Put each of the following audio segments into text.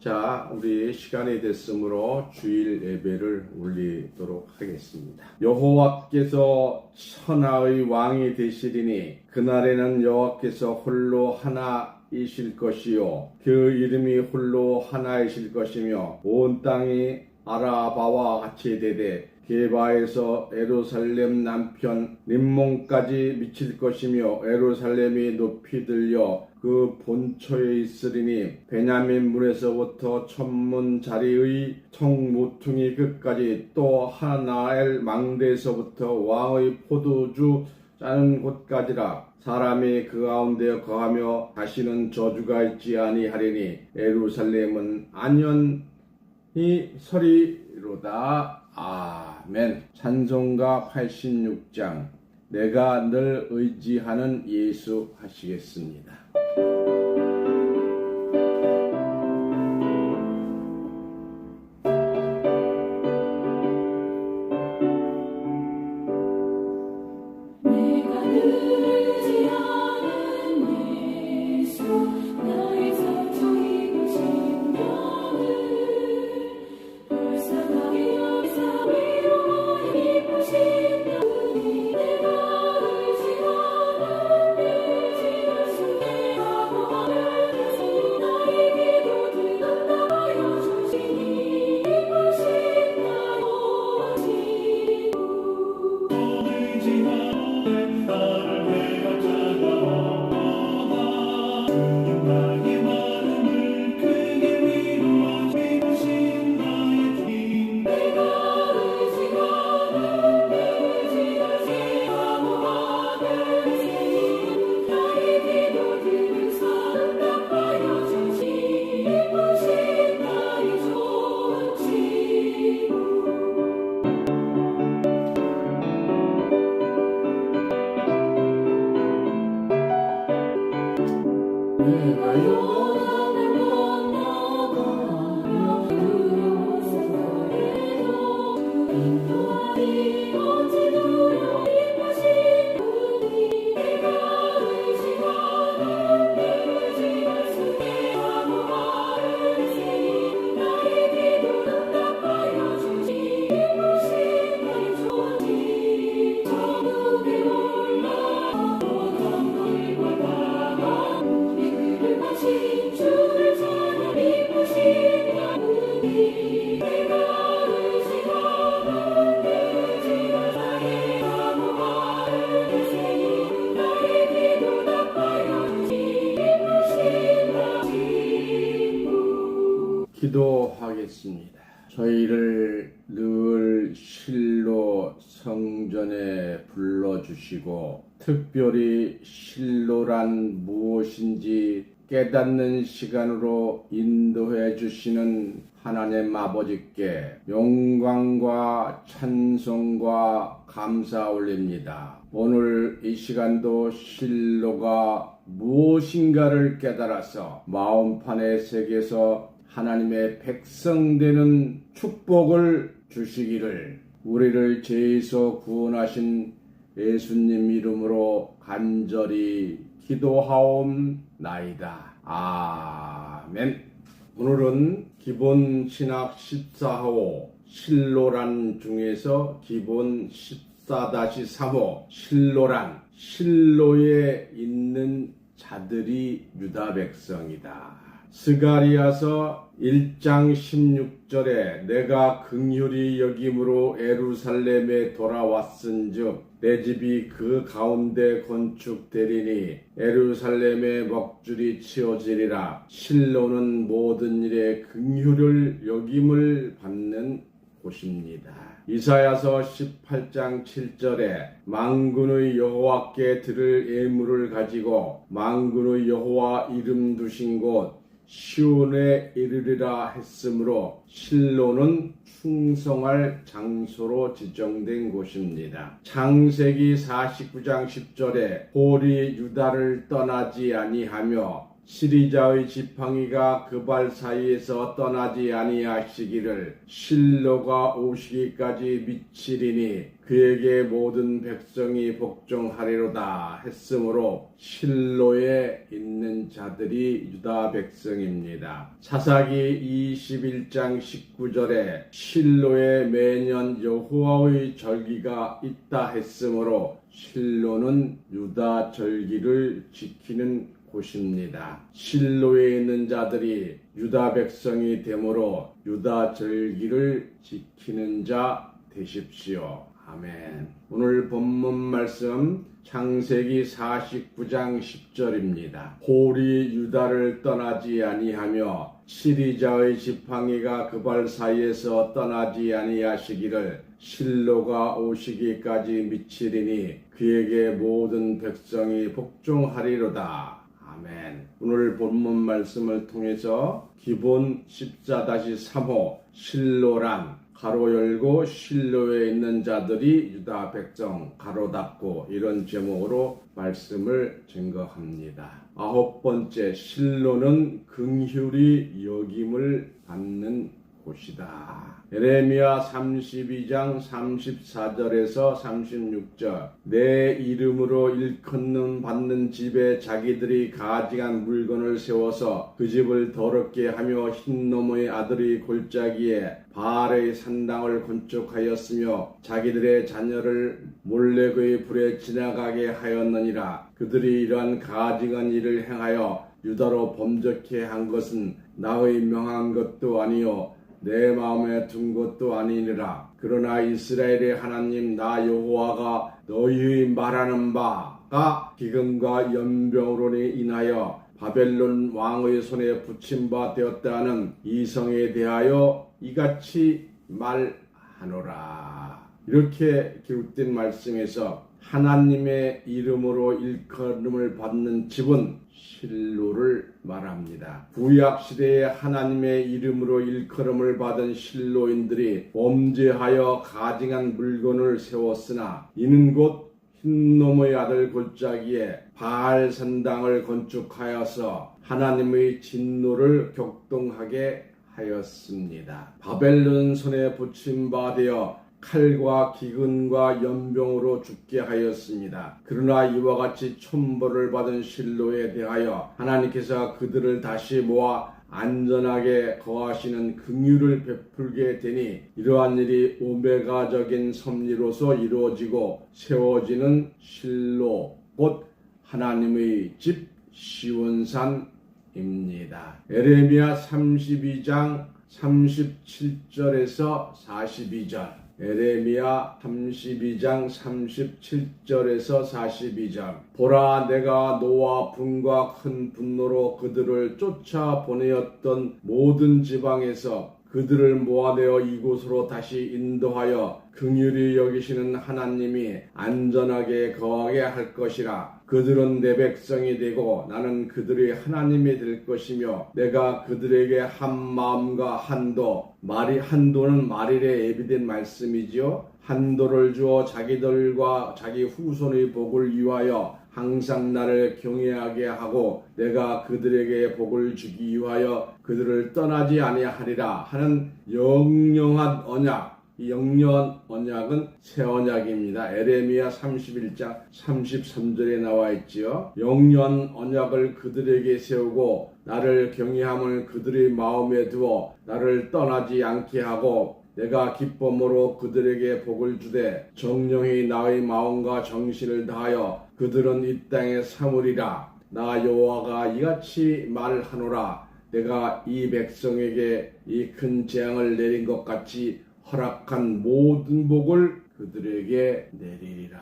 자, 우리 시간이 됐으므로 주일 예배를 올리도록 하겠습니다. 여호와께서 천하의 왕이 되시리니 그날에는 여호와께서 홀로 하나이실 것이요 그 이름이 홀로 하나이실 것이며 온 땅이 아라바와 같이 되되 게바에서 예루살렘 남편 림몬까지 미칠 것이며 예루살렘이 높이 들려 그 본초에 있으리니 베냐민 문에서부터 천문 자리의 청모퉁이 끝까지 또 하나엘 망대에서부터 왕의 포도주 짜는 곳까지라. 사람이 그 가운데 거하며 다시는 저주가 있지 아니하리니 예루살렘은 안연히 서리로다. 아멘. 찬송가 86장 내가 늘 의지하는 예수 하시겠습니다. 기도하겠습니다. 저희를 늘 실로 성전에 불러주시고 특별히 실로란 무엇인지 깨닫는 시간으로 인도해 주시는 하나님 아버지께 영광과 찬송과 감사 올립니다. 오늘 이 시간도 실로가 무엇인가를 깨달아서 마음판의 세계에서 하나님의 백성 되는 축복을 주시기를 우리를 죄에서 구원하신 예수님 이름으로 간절히 기도하옵나이다. 아멘. 오늘은 기본 신학 14호 실로란 중에서 기본 14-3호 실로란 실로에 있는 자들이 유다 백성이다. 스가리아서 1장 16절에 내가 긍휼히 여김으로 예루살렘에 돌아왔은즉 내 집이 그 가운데 건축되리니 예루살렘의 먹줄이 치어지리라. 실로는 모든 일에 긍휼을 여김을 받는 곳입니다. 이사야서 18장 7절에 만군의 여호와께 드릴 예물을 가지고 만군의 여호와 이름 두신 곳 시온에 이르리라 했으므로 실로는 충성할 장소로 지정된 곳입니다. 창세기 49장 10절에 홀이 유다를 떠나지 아니하며 시리자의 지팡이가 그 발 사이에서 떠나지 아니하시기를 실로가 오시기까지 미치리니 그에게 모든 백성이 복종하리로다 했으므로 실로에 있는 자들이 유다 백성입니다. 사사기 21장 19절에 실로에 매년 여호와의 절기가 있다 했으므로 실로는 유다 절기를 지키는 곳입니다. 실로에 있는 자들이 유다 백성이 되므로 유다 절기를 지키는 자 되십시오. 아멘. 오늘 본문 말씀 창세기 49장 10절입니다. 홀이 유다를 떠나지 아니하며 시리자의 지팡이가 그 발 사이에서 떠나지 아니하시기를 실로가 오시기까지 미치리니 그에게 모든 백성이 복종하리로다. 아멘. 오늘 본문 말씀을 통해서 기본 14-3호 실로란 가로 열고 실로에 있는 자들이 유다 백성 가로 닫고 이런 제목으로 말씀을 증거합니다. 9번째, 실로는 긍휼히 여김을 받는 곳이다. 예레미야 32장 34절에서 36절 내 이름으로 일컫는 받는 집에 자기들이 가증한 물건을 세워서 그 집을 더럽게 하며 흰놈의 아들의 골짜기에 바알의 산당을 건축하였으며 자기들의 자녀를 몰렉의 불에 지나가게 하였느니라. 그들이 이러한 가증한 일을 행하여 유다로 범죄케 한 것은 나의 명한 것도 아니요 내 마음에 둔 것도 아니니라. 그러나 이스라엘의 하나님 나 여호와가 너희의 말하는 바가 기근과 연병으로 인하여 바벨론 왕의 손에 붙임 바 되었다는 이성에 대하여 이같이 말하노라. 이렇게 기록된 말씀에서 하나님의 이름으로 일컬음을 받는 집은 실로를 말합니다. 구약시대에 하나님의 이름으로 일컬음을 받은 실로인들이 범죄하여 가증한 물건을 세웠으나 이는 곧 흰놈의 아들 골짜기에 바알 산당을 건축하여서 하나님의 진노를 격동하게 하였습니다. 바벨론 손에 붙임 바 되어 칼과 기근과 연병으로 죽게 하였습니다. 그러나 이와 같이 천벌을 받은 실로에 대하여 하나님께서 그들을 다시 모아 안전하게 거하시는 긍휼을 베풀게 되니 이러한 일이 오메가적인 섭리로서 이루어지고 세워지는 실로 곧 하나님의 집 시온산입니다. 예레미야 32장 37절에서 42절 예레미야 32장 37절에서 42절 보라 내가 노와 분과 큰 분노로 그들을 쫓아 보내었던 모든 지방에서 그들을 모아내어 이곳으로 다시 인도하여 긍휼히 여기시는 하나님이 안전하게 거하게 할 것이라. 그들은 내 백성이 되고 나는 그들의 하나님이 될 것이며 내가 그들에게 한 마음과 한도는 말일에 예비된 말씀이지요. 한도를 주어 자기들과 자기 후손의 복을 위하여 항상 나를 경외하게 하고 내가 그들에게 복을 주기 위하여 그들을 떠나지 아니하리라 하는 영영한 언약. 이 영영한 언약은 새 언약입니다. 에레미야 31장 33절에 나와 있지요. 영영한 언약을 그들에게 세우고 나를 경외함을 그들의 마음에 두어 나를 떠나지 않게 하고 내가 기쁨으로 그들에게 복을 주되 정령이 나의 마음과 정신을 다하여 그들은 이 땅에 사무리라. 나 여호와가 이같이 말하노라. 내가 이 백성에게 이 큰 재앙을 내린 것 같이 허락한 모든 복을 그들에게 내리리라.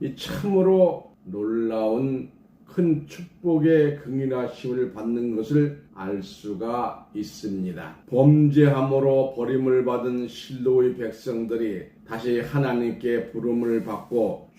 이 참으로 놀라운 큰 축복의 긍휼하심을 받는 것을 알 수가 있습니다. 범죄함으로 버림을 받은 실로의 백성들이 다시 하나님께 부름을 받고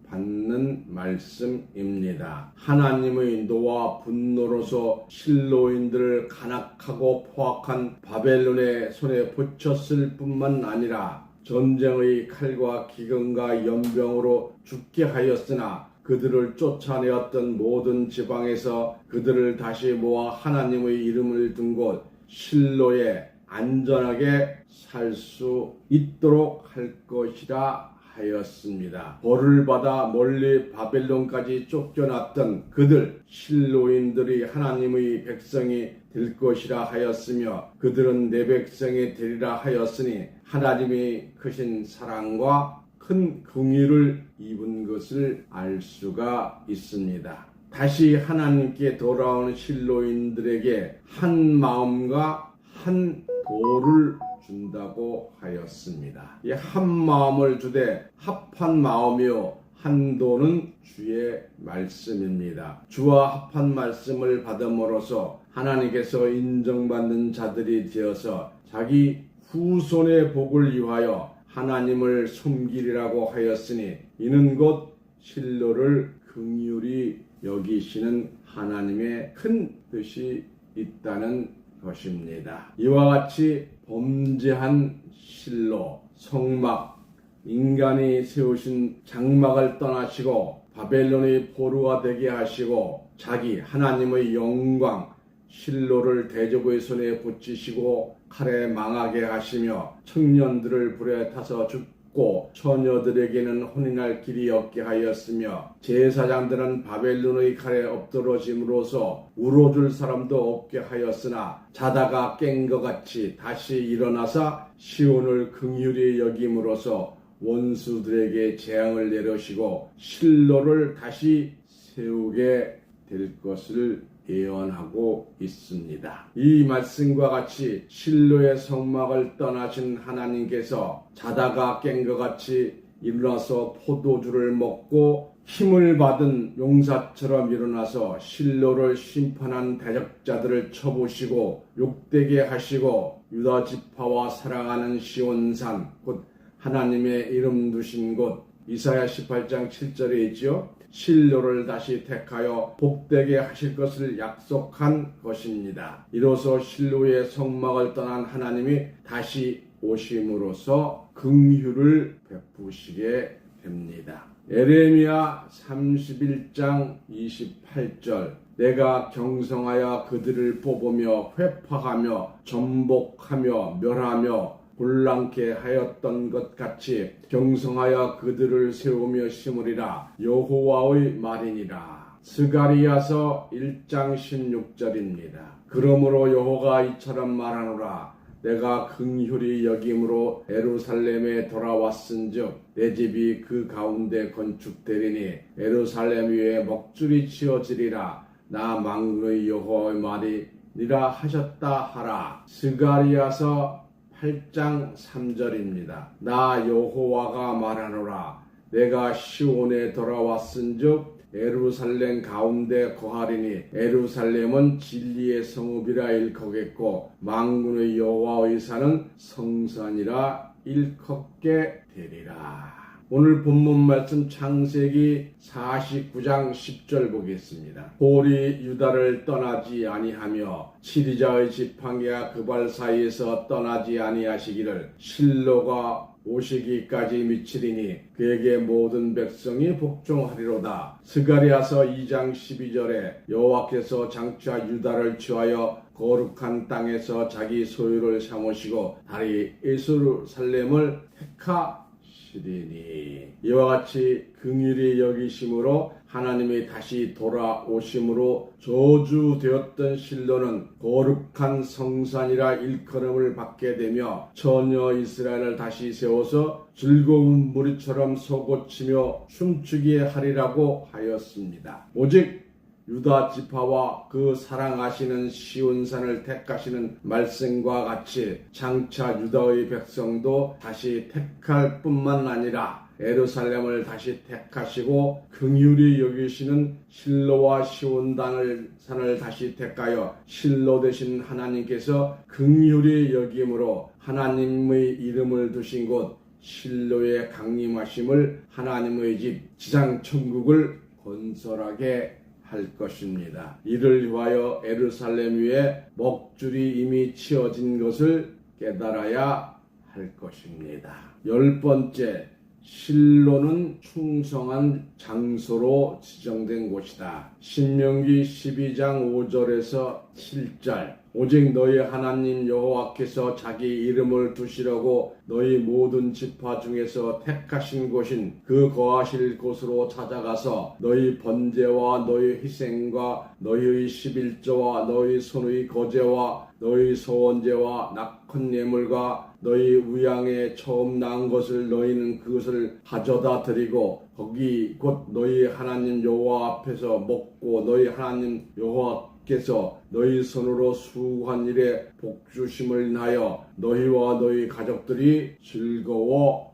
축복받는 말씀입니다. 하나님의 노와 분노로서 실로인들을 간악하고 포악한 바벨론의 손에 붙였을 뿐만 아니라 전쟁의 칼과 기근과 연병으로 죽게 하였으나 그들을 쫓아내었던 모든 지방에서 그들을 다시 모아 하나님의 이름을 둔 곳 실로에 안전하게 살 수 있도록 할 것이라 하였습니다. 벌을 받아 멀리 바벨론까지 쫓겨났던 그들 실로인들이 하나님의 백성이 될 것이라 하였으며 그들은 내 백성이 되리라 하였으니 하나님의 크신 사랑과 큰 긍휼을 입은 것을 알 수가 있습니다. 다시 하나님께 돌아오는 실로인들에게 한 마음과 한 도를 준다고 하였습니다. 이 한 마음을 주되 합한 마음이요 한 도는 주의 말씀입니다. 주와 합한 말씀을 받음으로써 하나님께서 인정받는 자들이 되어서 자기 후손의 복을 위하여 하나님을 섬기리라고 하였으니 이는 곧 실로를 긍휼히 여기시는 하나님의 큰 뜻이 있다는 것입니다. 이와 같이 범죄한 실로, 성막, 인간이 세우신 장막을 떠나시고 바벨론의 포로가 되게 하시고 자기 하나님의 영광 실로를 대적의 손에 붙이시고 칼에 망하게 하시며 청년들을 불에 타서 죽고 처녀들에게는 혼인할 길이 없게 하였으며 제사장들은 바벨론의 칼에 엎드러짐으로써 울어줄 사람도 없게 하였으나 자다가 깬 것 같이 다시 일어나사 시온을 긍휼히 여김으로써 원수들에게 재앙을 내려시고 실로를 다시 세우게 될 것을 예언하고 있습니다. 이 말씀과 같이 실로의 성막을 떠나신 하나님께서 자다가 깬 것 같이 일어나서 포도주를 먹고 힘을 받은 용사처럼 일어나서 실로를 심판한 대적자들을 쳐부시고 욕되게 하시고 유다 지파와 사랑하는 시온산 곧 하나님의 이름 두신 곳 이사야 18장 7절에 있지요. 실로를 다시 택하여 복되게 하실 것을 약속한 것입니다. 이로써 실로의 성막을 떠난 하나님이 다시 오심으로써 긍휼을 베푸시게 됩니다. 에레미야 31장 28절 내가 경성하여 그들을 뽑으며 회파하며 전복하며 멸하며 곤란케 하였던 것 같이 경성하여 그들을 세우며 심으리라 여호와의 말이니라. 스가리야서 1장 16절입니다. 그러므로 여호가 이처럼 말하노라 내가 긍휼히 여김으로 예루살렘에 돌아왔은즉 내 집이 그 가운데 건축되리니 예루살렘 위에 먹줄이 치어지리라 나 만군의 여호와의 말이니라 하셨다 하라. 스가리야서 8장 3절입니다. 나 여호와가 말하노라 내가 시온에 돌아왔은즉 예루살렘 가운데 거하리니 예루살렘은 진리의 성읍이라 일컫겠고 만군의 여호와의 산은 성산이라 일컫게 되리라. 오늘 본문 말씀 창세기 49장 10절 보겠습니다. 홀이 유다를 떠나지 아니하며 치리자의 지팡이와 그 발 사이에서 떠나지 아니하시기를 실로가 오시기까지 미치리니 그에게 모든 백성이 복종하리로다. 스가랴서 2장 12절에 여호와께서 장차 유다를 취하여 거룩한 땅에서 자기 소유를 삼으시고 다시 예루살렘을 택하시리니 이와 같이 긍휼히 여기심으로 하나님이 다시 돌아오심으로 저주되었던 실로는 거룩한 성산이라 일컬음을 받게 되며 처녀 이스라엘을 다시 세워서 즐거운 무리처럼 솟구치며 춤추게 하리라고 하였습니다. 오직 유다 지파와 그 사랑하시는 시온산을 택하시는 말씀과 같이 장차 유다의 백성도 다시 택할 뿐만 아니라 예루살렘을 다시 택하시고 긍휼히 여기시는 실로와 시온산을 다시 택하여 실로 되신 하나님께서 긍휼히 여김으로 하나님의 이름을 두신 곳 실로에 강림하심을 하나님의 집 지상천국을 건설하게 할 것입니다. 이를 위하여 예루살렘 위에 먹줄이 이미 치어진 것을 깨달아야 할 것입니다. 10번째, 실로는 충성한 장소로 지정된 곳이다. 신명기 12장 5절에서 7절. 오직 너희 하나님 여호와께서 자기 이름을 두시려고 너희 모든 지파 중에서 택하신 곳인 그 거하실 곳으로 찾아가서 너희 번제와 너희 희생과 너희의 11조와 너희 손의 거제와 너희 소원제와 낙헌 예물과 너희 우양에 처음 낳은 것을 너희는 그것을 가져다 드리고 거기 곧 너희 하나님 여호와 앞에서 먹고 너희 하나님 여호와께서 너희 손으로 수고한 일에 복주심을 인하여 너희와 너희 가족들이 즐거워할지라.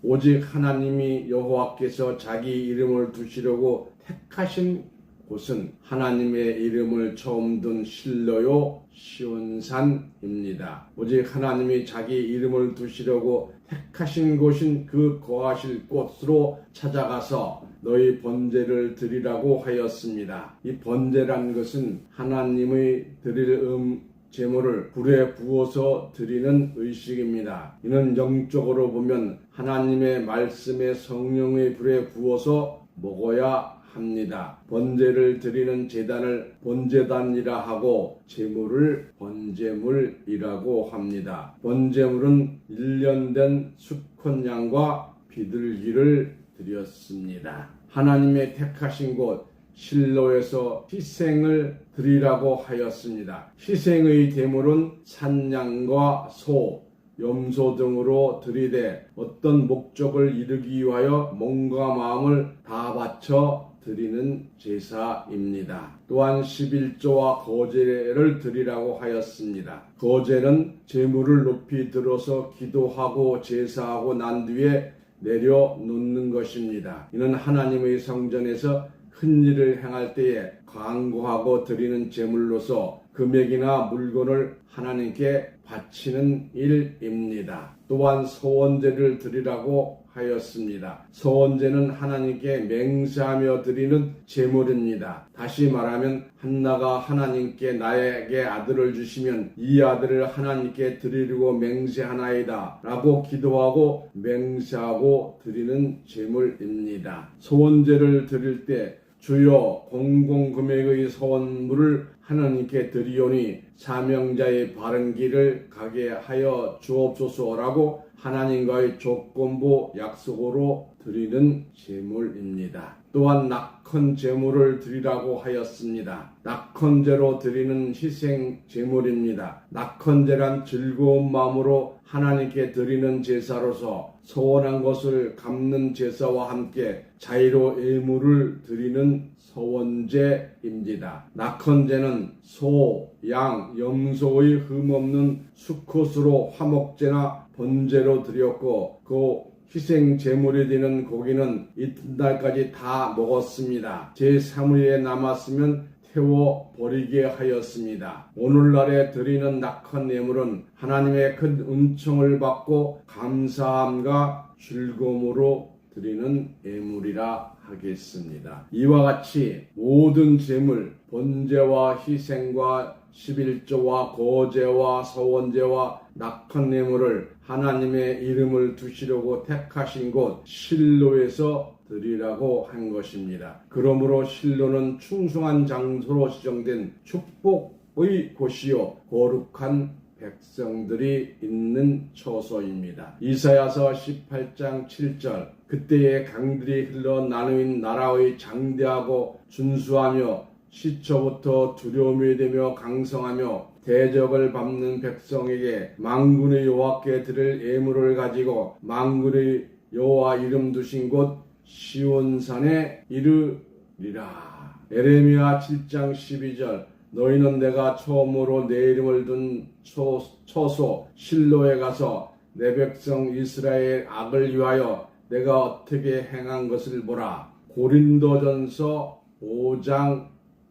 오직 하나님이 여호와께서 자기 이름을 두시려고 택하신 곳은 하나님의 이름을 처음 둔 실로요 시온산입니다. 오직 하나님이 자기 이름을 두시려고 택하신 곳인 그 거하실 곳으로 찾아가서 너희 번제를 드리라고 하였습니다. 이 번제란 것은 하나님의 드릴 제물을 불에 부어서 드리는 의식입니다. 이는 영적으로 보면 하나님의 말씀에 성령의 불에 부어서 먹어야 합니다. 번제를 드리는 제단을 번제단이라 하고 제물을 번제물이라고 합니다. 번제물은 1년 된 수컷 양과 비둘기를 드렸습니다. 하나님의 택하신 곳 실로에서 희생을 드리라고 하였습니다. 희생의 제물은 산양과 소, 염소 등으로 드리되 어떤 목적을 이루기 위하여 몸과 마음을 다 바쳐 드리는 제사입니다. 또한 11조와 거제를 드리라고 하였습니다. 거제는 제물을 높이 들어서 기도하고 제사하고 난 뒤에 내려놓는 것입니다. 이는 하나님의 성전에서 큰 일을 행할 때에 광고하고 드리는 제물로서 금액이나 물건을 하나님께 바치는 일입니다. 또한 소원제를 드리라고 하였습니다. 소원제는 하나님께 맹세하며 드리는 제물입니다. 다시 말하면 한나가 하나님께 나에게 아들을 주시면 이 아들을 하나님께 드리려고 맹세하나이다 라고 기도하고 맹세하고 드리는 제물입니다. 소원제를 드릴 때 주여 공공금액의 소원물을 하나님께 드리오니 사명자의 바른 길을 가게 하여 주옵소서라고 하나님과의 조건부 약속으로 드리는 제물입니다. 또한 낙헌 제물을 드리라고 하였습니다. 낙헌제로 드리는 희생 제물입니다. 낙헌제란 즐거운 마음으로 하나님께 드리는 제사로서 소원한 것을 갚는 제사와 함께 자의로 예물을 드리는 소원제입니다. 낙헌제는 소, 양, 염소의 흠없는 수컷으로 화목제나 번제로 드렸고 그 희생 제물이 되는 고기는 이튿날까지 다 먹었습니다. 제3일에 남았으면 태워 버리게 하였습니다. 오늘날에 드리는 낙헌 예물은 하나님의 큰 은총을 받고 감사함과 즐거움으로 드리는 예물이라 하겠습니다. 이와 같이 모든 제물, 번제와 희생과 11조와 거제와 서원제와 낙헌 예물을 하나님의 이름을 두시려고 택하신 곳 실로에서 드리라고 한 것입니다. 그러므로 실로는 충성한 장소로 지정된 축복의 곳이요 거룩한 백성들이 있는 처소입니다. 이사야서 18장 7절 그때에 강들이 흘러 나누인 나라의 장대하고 준수하며 시초부터 두려움이 되며 강성하며 대적을 밟는 백성에게 만군의 여호와께 드릴 예물을 가지고 만군의 여호와 이름 두신 곳 시온산에 이르리라. 에레미야 7장 12절 너희는 내가 처음으로 내 이름을 둔 처소 실로에 가서 내 백성 이스라엘 악을 위하여 내가 어떻게 행한 것을 보라. 고린도전서 5장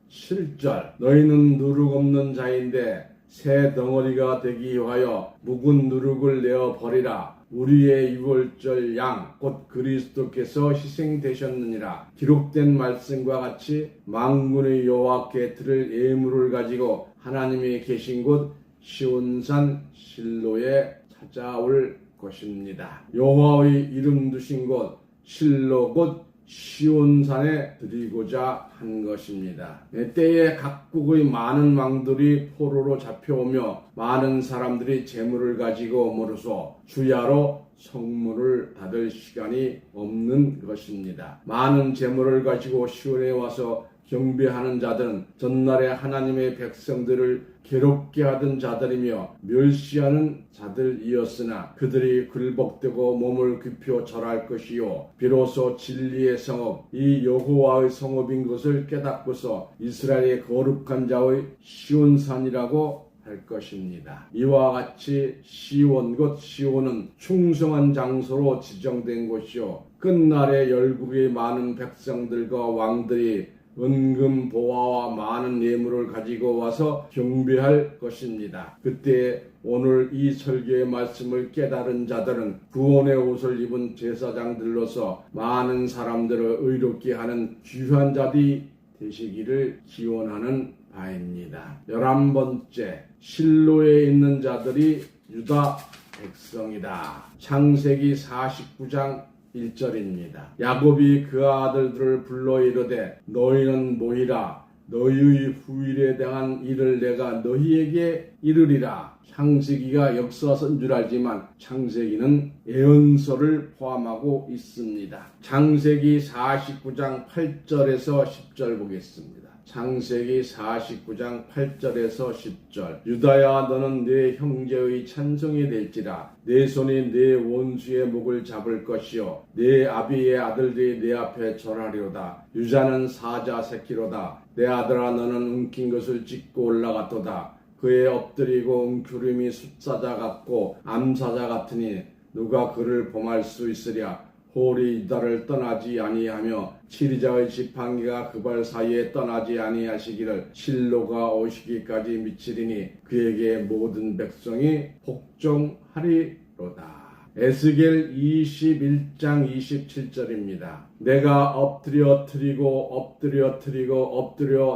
7절 너희는 누룩 없는 자인데 새 덩어리가 되기 위하여 묵은 누룩을 내어 버리라. 우리의 유월절 양 곧 그리스도께서 희생되셨느니라. 기록된 말씀과 같이 만군의 여호와께 드릴 예물을 가지고 하나님이 계신 곳 시온산 실로에 찾아올 것입니다. 여호와의 이름 두신 곳 실로 곧 시온산에 드리고자 한 것입니다. 때에 각국의 많은 왕들이 포로로 잡혀오며 많은 사람들이 재물을 가지고 오므로써 주야로 성문을 닫을 시간이 없는 것입니다. 많은 재물을 가지고 시온에 와서 경배하는 자들은 전날에 하나님의 백성들을 괴롭게 하던 자들이며 멸시하는 자들이었으나 그들이 굴복되고 몸을 굽혀 절할 것이요 비로소 진리의 성읍 이 여호와의 성읍인 것을 깨닫고서 이스라엘의 거룩한 자의 시온산이라고 할 것입니다. 이와 같이 시온 곧 시온은 충성한 장소로 지정된 곳이요 끝날에 열국의 많은 백성들과 왕들이 은금 보화와 많은 예물을 가지고 와서 경배할 것입니다. 그때 오늘 이 설교의 말씀을 깨달은 자들은 구원의 옷을 입은 제사장들로서 많은 사람들을 의롭게 하는 귀한 자들이 되시기를 기원하는 바입니다. 11번째, 실로에 있는 자들이 유다 백성이다. 창세기 49장 1절입니다. 야곱이 그 아들들을 불러 이르되 너희는 모이라 너희의 후일에 대한 일을 내가 너희에게 이르리라. 창세기가 역사서인 줄 알지만 창세기는 예언서를 포함하고 있습니다. 창세기 49장 8절에서 10절 보겠습니다. 창세기 49장 8절에서 10절 유다야 너는 내 형제의 찬송이 될지라 내 손이 내 원수의 목을 잡을 것이요 내 아비의 아들들이 내 앞에 절하리로다. 유자는 사자 새끼로다. 내 아들아 너는 움킨 것을 찢고 올라갔도다. 그의 엎드리고 웅크림이 숫사자 같고 암사자 같으니 누가 그를 범할 수 있으랴. 홀이 유다를 떠나지 아니하며 치리자의 지팡이가 그 발 사이에 떠나지 아니하시기를 실로가 오시기까지 미치리니 그에게 모든 백성이 복종하리로다. 에스겔 21장 27절입니다. 내가 엎드려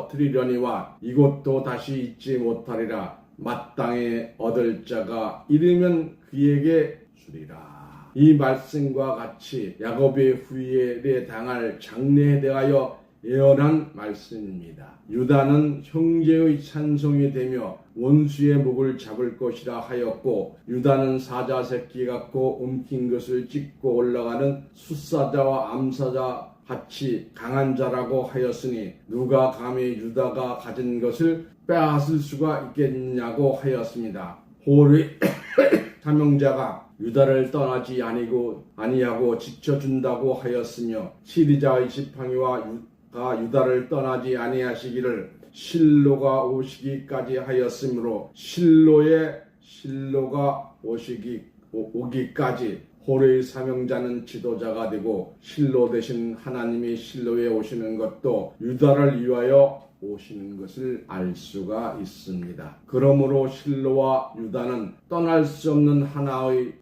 트리려니와 이곳도 다시 잊지 못하리라. 마땅히 얻을 자가 이르면 그에게 주리라. 이 말씀과 같이 야곱의 후일에 당할 장래에 대하여 예언한 말씀입니다. 유다는 형제의 찬송이 되며 원수의 목을 잡을 것이라 하였고 유다는 사자 새끼 같고 움킨 것을 찢고 올라가는 숫사자와 암사자 같이 강한 자라고 하였으니 누가 감히 유다가 가진 것을 빼앗을 수가 있겠냐고 하였습니다. 홀의 사명자가 유다를 떠나지 아니하고 지켜준다고 하였으며 치리자의 지팡이와 유다를 떠나지 아니하시기를 실로가 오시기까지 하였으므로 실로가 오기까지 홀의 사명자는 지도자가 되고 실로 대신 하나님이 실로에 오시는 것도 유다를 위하여 오시는 것을 알 수가 있습니다. 그러므로 실로와 유다는 떠날 수 없는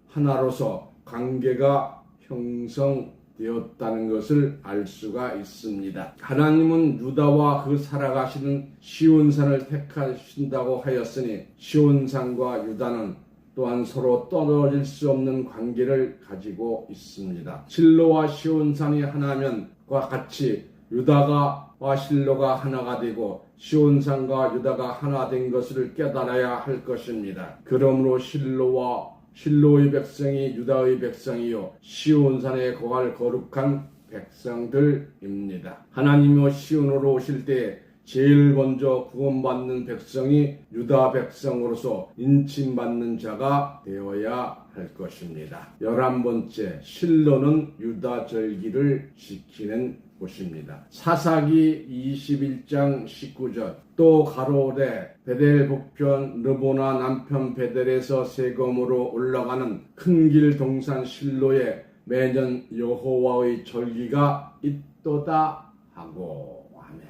하나로서 관계가 형성되었다는 것을 알 수가 있습니다. 하나님은 유다와 그 살아가시는 시온산을 택하신다고 하였으니 시온산과 유다는 또한 서로 떨어질 수 없는 관계를 가지고 있습니다. 실로와 시온산이 하나면과 같이 유다와 실로가 하나가 되고 시온산과 유다가 하나 된 것을 깨달아야 할 것입니다. 그러므로 실로의 백성이 유다의 백성이요 시온산에 거할 거룩한 백성들입니다. 하나님이 시온으로 오실 때 제일 먼저 구원받는 백성이 유다 백성으로서 인침받는 자가 되어야 할 것입니다. 11번째, 실로는 유다 절기를 지키는 곳입니다. 사사기 21장 19절 또 가로되 베델 북편 르보나 남편 베델에서 세검으로 올라가는 큰 길 동산 실로에 매년 여호와의 절기가 있도다 하고 아멘.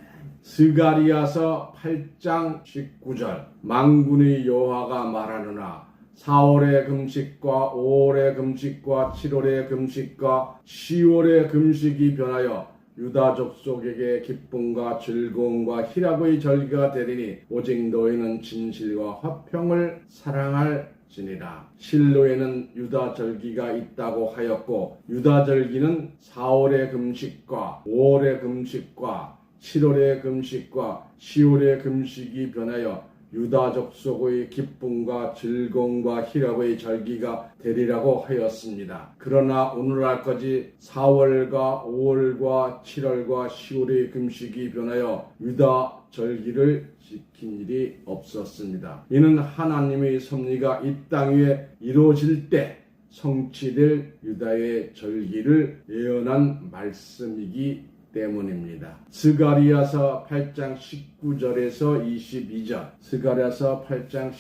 스가리아서 8장 19절 만군의 여호와가 말하노라 4월의 금식과 5월의 금식과 7월의 금식과 10월의 금식이 변하여 유다 족속에게 기쁨과 즐거움과 희락의 절기가 되리니 오직 너희는 진실과 화평을 사랑할지니라. 실로에는 유다 절기가 있다고 하였고 유다 절기는 4월의 금식과 5월의 금식과 7월의 금식과 10월의 금식이 변하여 유다 족속의 기쁨과 즐거움과 희락의 절기가 되리라고 하였습니다. 그러나 오늘날까지 4월과 5월과 7월과 10월의 금식이 변하여 유다 절기를 지킨 일이 없었습니다. 이는 하나님의 섭리가 이 땅 위에 이루어질 때 성취될 유다의 절기를 예언한 말씀이기 때문입니다. 스가랴서 8장 19절에서 22절 스가랴서 8장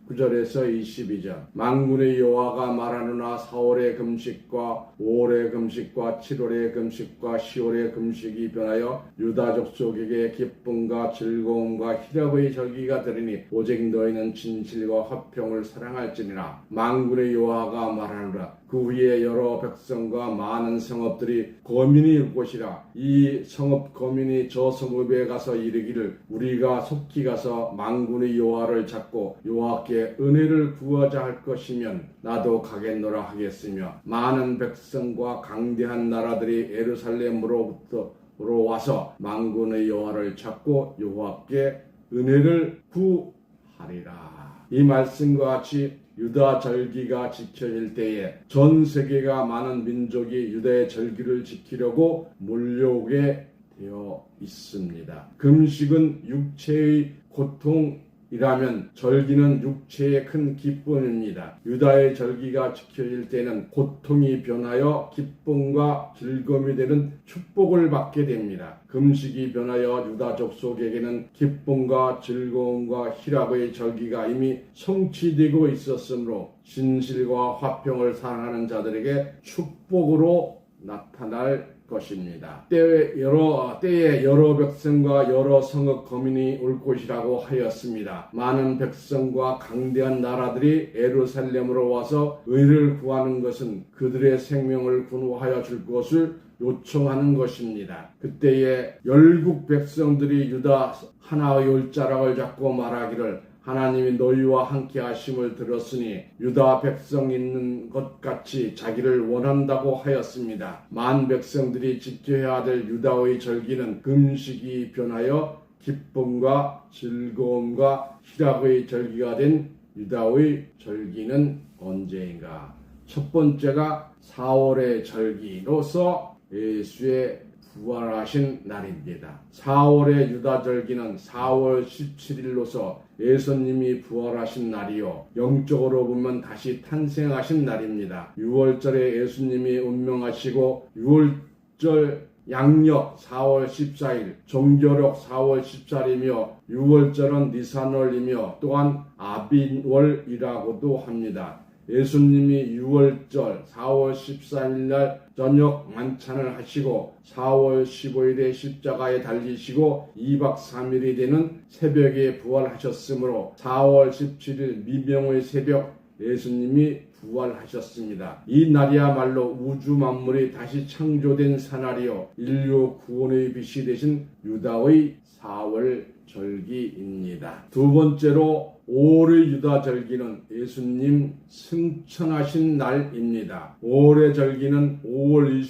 19절에서 22절 만군의 여호와가 말하노라 4월의 금식과 5월의 금식과 7월의 금식과 10월의 금식이 변하여 유다 족속에게 기쁨과 즐거움과 희락의 절기가 되리니 오직 너희는 진실과 화평을 사랑할지니라. 만군의 여호와가 말하노라 그 후에 여러 백성과 많은 성읍들이 거민이 일 것이라. 이 성읍 거민이 저 성읍에 가서 이르기를 우리가 속히 가서 만군의 여호와를 찾고 여호와께 은혜를 구하자 할 것이면 나도 가겠노라 하겠으며 많은 백성과 강대한 나라들이 예루살렘으로부터 와서 만군의 여호와를 찾고 여호와께 은혜를 구하리라. 이 말씀과 같이 유다 절기가 지켜질 때에 전 세계가 많은 민족이 유다의 절기를 지키려고 몰려오게 되어 있습니다. 금식은 육체의 고통이라면 절기는 육체의 큰 기쁨입니다. 유다의 절기가 지켜질 때는 고통이 변하여 기쁨과 즐거움이 되는 축복을 받게 됩니다. 금식이 변하여 유다 족속에게는 기쁨과 즐거움과 희락의 절기가 이미 성취되고 있었으므로 진실과 화평을 사랑하는 자들에게 축복으로 나타날 것입니다. 때에 여러 백성과 여러 성읍 거민이 올 것이라고 하였습니다. 많은 백성과 강대한 나라들이 예루살렘으로 와서 의를 구하는 것은 그들의 생명을 구원하여 줄 것을 요청하는 것입니다. 그때에 열국 백성들이 유다 하나의 올자락을 잡고 말하기를 하나님이 너희와 함께 하심을 들었으니 유다 백성 있는 것 같이 자기를 원한다고 하였습니다. 만 백성들이 지켜야 될 유다의 절기는 금식이 변하여 기쁨과 즐거움과 희락의 절기가 된 유다의 절기는 언제인가? 첫 번째가 4월의 절기로서 예수의 부활하신 날입니다. 4월의 유다절기는 4월 17일로서 예수님이 부활하신 날이요 영적으로 보면 다시 탄생하신 날입니다. 6월절에 예수님이 운명하시고 6월절 양력 4월 14일, 종교력 4월 14일이며 6월절은 니산월이며 또한 아빈월이라고도 합니다. 예수님이 6월절 4월 14일 날 저녁 만찬을 하시고 4월 15일에 십자가에 달리시고 2박 3일이 되는 새벽에 부활하셨으므로 4월 17일 미명의 새벽 예수님이 부활하셨습니다. 이 날이야말로 우주 만물이 다시 창조된 사날이요 인류 구원의 빛이 되신 유다의 4월 절기입니다. 두 번째로 5월의 유다 절기는 예수님 승천하신 날입니다. 5월의 절기는 5월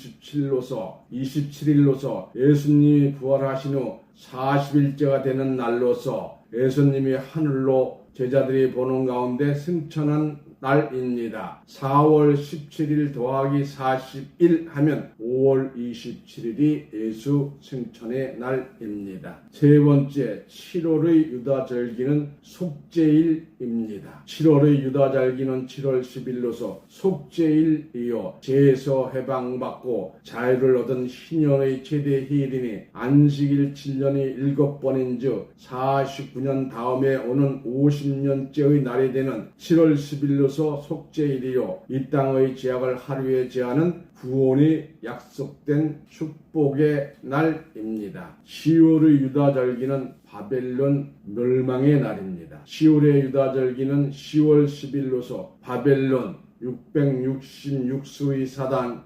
27일로서 예수님이 부활하신 후 40일째가 되는 날로서 예수님이 하늘로 제자들이 보는 가운데 승천한 날입니다. 4월 17일 더하기 40일 하면 5월 27일이 예수 승천의 날입니다. 세 번째, 7월의 유다절기는 속죄일입니다. 7월의 유다절기는 7월 10일로서 속죄일이요 죄에서 해방받고 자유를 얻은 신년의 최대 희일이니 안식일 7년이 7번인즉 49년 다음에 오는 50년째의 날이 되는 7월 10일로서 속죄일이요 이 땅의 죄악을 하루에 제하는 구원이 약속된 축복의 날입니다. 10월의 유다절기는 바벨론 멸망의 날입니다. 10월의 유다절기는 10월 10일로서 바벨론 666수의 사단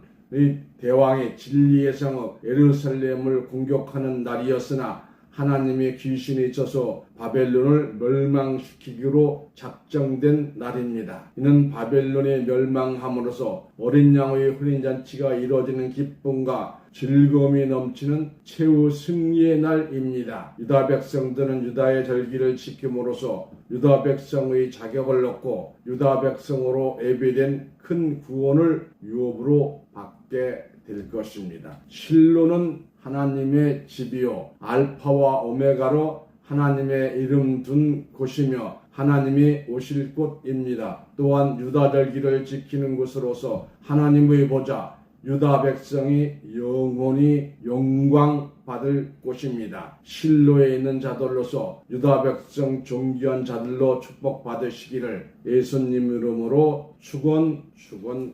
대왕의 진리의 성읍 예루살렘을 공격하는 날이었으나 하나님의 귀신이 있어서 바벨론을 멸망시키기로 작정된 날입니다. 이는 바벨론이 멸망함으로써 어린 양의 혼인잔치가 이루어지는 기쁨과 즐거움이 넘치는 최후 승리의 날입니다. 유다 백성들은 유다의 절기를 지킴으로써 유다 백성의 자격을 얻고 유다 백성으로 예비된 큰 구원을 유업으로 받게 될 것입니다. 실로는 하나님의 집이요 알파와 오메가로 하나님의 이름 둔 곳이며 하나님이 오실 곳입니다. 또한 유다 절기를 지키는 곳으로서 하나님의 보좌 유다 백성이 영원히 영광 받을 곳입니다. 실로에 있는 자들로서 유다 백성 존귀한 자들로 축복받으시기를 예수님 이름으로 축원합니다.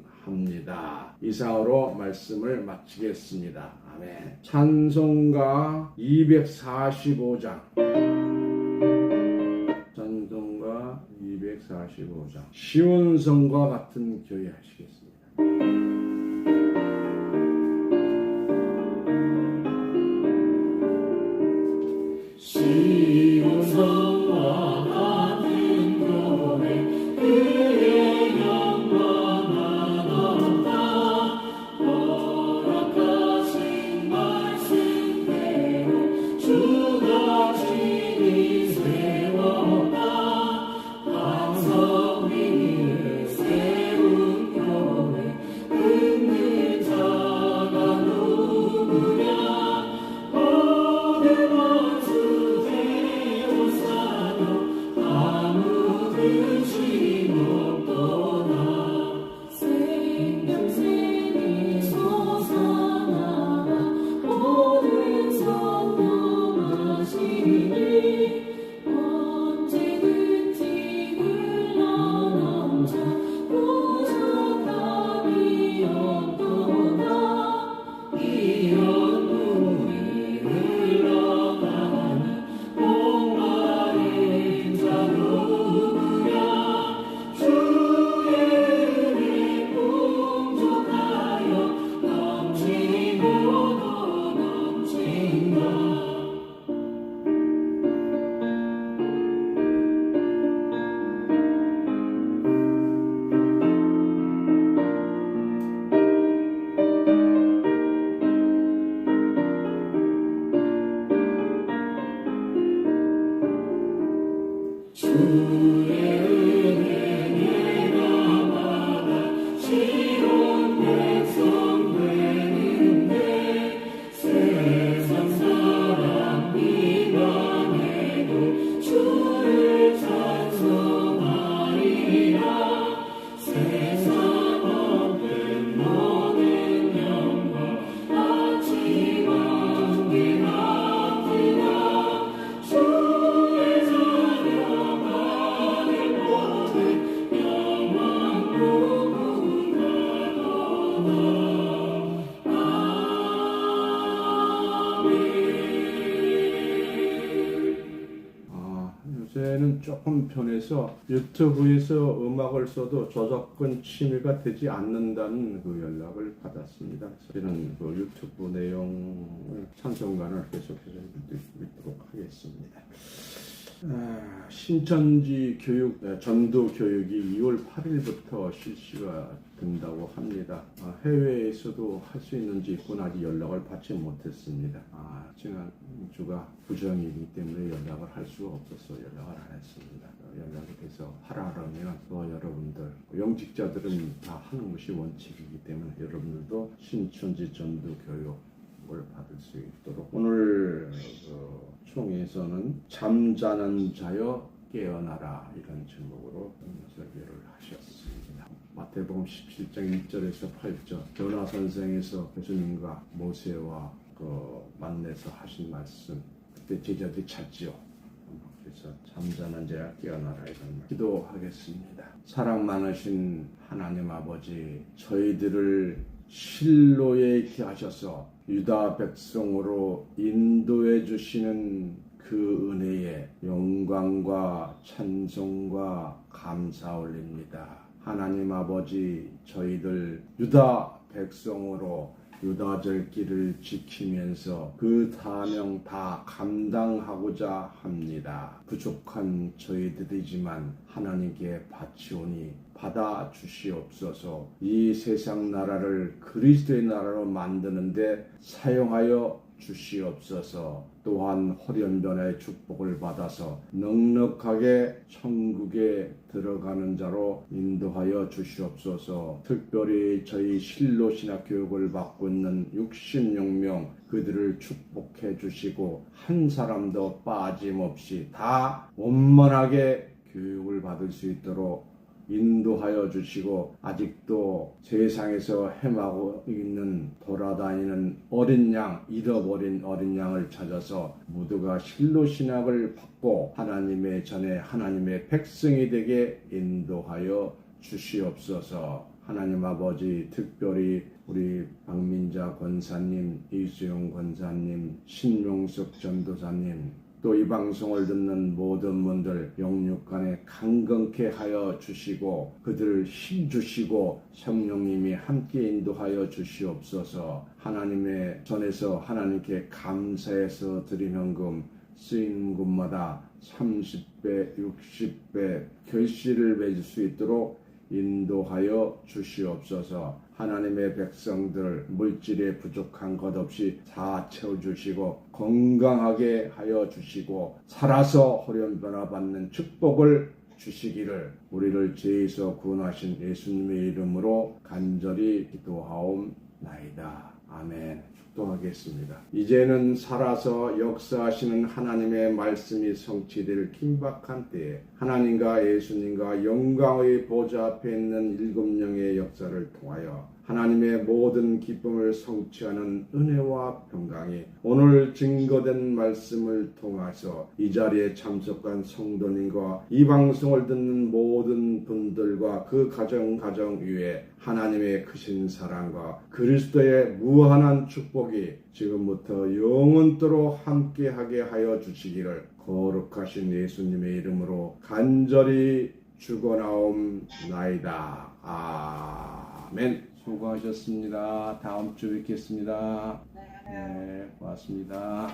이상으로 말씀을 마치겠습니다. 아멘. 찬송가 245장. 찬송가 245장. 쉬운 성과 같은 교회 하시겠습니다. 쉬운 성과 같은 교회 그의 영광은 없다. 허락하신 말씀대로 주가 친히 세웠다. 반석 위에 세운 교회 끊는 자가 누구냐. 요새는 조금 편해서 유튜브에서 음악을 써도 저작권 침해가 되지 않는다는 그 연락을 받았습니다. 저는 그 유튜브 내용을 찬송가를 계속해서 읽도록 하겠습니다. 신천지 교육, 전도 교육이 2월 8일부터 실시가 된다고 합니다. 해외에서도 할 수 있는지 있군 아직 연락을 받지 못했습니다. 지난 주가 부정이기 때문에 연락을 할 수가 없어서 연락을 안 했습니다. 연락이 돼서 하라 그러면 여러분들 영직자들은 다 하는 것이 원칙이기 때문에 여러분들도 신천지 전도 교육을 받을 수 있도록 오늘 총회에서는 잠자는 자여 깨어나라 이런 제목으로 설교를 하셨습니다. 마태복음 17장 1절에서 8절 변화 선생에서 예수님과 모세와 만나서 하신 말씀 그때 제자들이 찾지요. 그래서 잠자는 자여 깨어나라 이런 말 기도하겠습니다. 사랑 많으신 하나님 아버지 저희들을 실로에 있게 하셔서 유다 백성으로 인도해 주시는 그 은혜에 영광과 찬송과 감사 올립니다. 하나님 아버지 저희들 유다 백성으로 유다절 길을 지키면서 그 사명 다 감당하고자 합니다. 부족한 저희들이지만 하나님께 바치오니 받아 주시옵소서. 이 세상 나라를 그리스도의 나라로 만드는데 사용하여 주시옵소서. 또한 호련변화의 축복을 받아서 넉넉하게 천국에 들어가는 자로 인도하여 주시옵소서. 특별히 저희 실로 신학 교육을 받고 있는 66명 그들을 축복해 주시고 한 사람도 빠짐없이 다 원만하게 교육을 받을 수 있도록 인도하여 주시고, 아직도 세상에서 헤매고 있는 돌아다니는 어린 양, 잃어버린 어린 양을 찾아서 모두가 실로 신학을 받고 하나님의 전에 하나님의 백성이 되게 인도하여 주시옵소서. 하나님 아버지, 특별히 우리 박민자 권사님, 이수용 권사님, 신명숙 전도사님, 또 이 방송을 듣는 모든 분들 영육간에 강건케 하여 주시고 그들을 힘 주시고 성령님이 함께 인도하여 주시옵소서. 하나님의 전에서 하나님께 감사해서 드리는 금 쓰이는 곳마다 30배, 60배 결실을 맺을 수 있도록 인도하여 주시옵소서. 하나님의 백성들 물질에 부족한 것 없이 다 채워주시고 건강하게 하여 주시고 살아서 호련변화 받는 축복을 주시기를 우리를 죄에서 구원하신 예수님의 이름으로 간절히 기도하옵나이다. 아멘. 축도하겠습니다. 이제는 살아서 역사하시는 하나님의 말씀이 성취될 긴박한 때에 하나님과 예수님과 영광의 보좌 앞에 있는 7영의 역사를 통하여 하나님의 모든 기쁨을 성취하는 은혜와 평강이 오늘 증거된 말씀을 통해서 이 자리에 참석한 성도님과 이 방송을 듣는 모든 분들과 그 가정 위에 하나님의 크신 사랑과 그리스도의 무한한 축복이 지금부터 영원토록 함께하게 하여 주시기를 거룩하신 예수님의 이름으로 간절히 축원하옵나이다. 아멘. 수고하셨습니다. 다음 주 뵙겠습니다. 네, 고맙습니다.